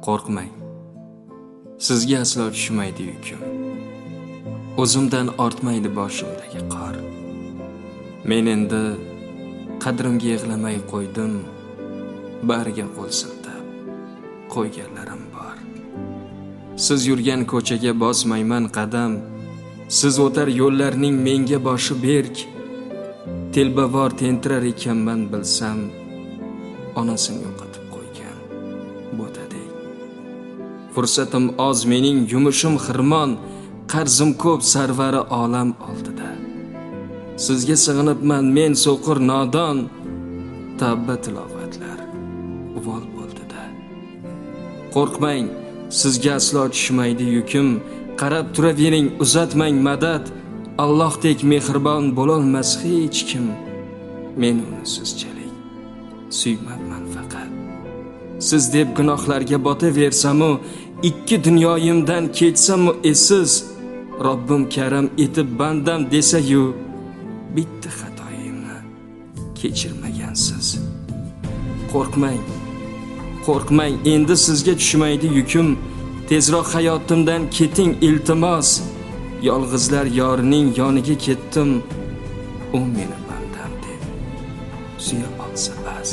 Qo'rqmang. Sizga aslo tushmaydi yukim. O'zimdan ortmaydi boshimdagi qor. Men endi qadrimga yig'lamay qo'ydim. Bariga qo'l siltab qo'yganlarim bor. Siz yurgan ko'chaga bosmayman qadam. Siz o'tar yo'llarning menga boshi berk. Telbavor tentirar ekanman bilsam, onasini yo'qotib qo'ygan bo'tadek. Fursatim oz mening, yumushim xirmon, qarzim ko'p sarvari olam oldida. Sizga sig'inibman men so'qir nodon, tavba tilovatlar uvol bo'ldida. Qo'rqmang, sizga aslo tushmaydi yukim. Qarab turavering, uzatmang madad. Allohdek mehribon bo'lolmas hech kim. Men uni sizchalik suymabman faqat. Siz deb gunohlarga botaversam-u, ikki dunyoyimdan ketsam-u esiz, Robbim karam etib bandam desa-yu, bitta xatoyimni kechirmagansiz. Qo'rqmang, qo'rqmang, endi sizga tushmaydi yukim. Tezroq hayotimdan keting iltimos. Yolg'izlar yorining yoniga ketdim. U meni bandam deb suya olsa bas.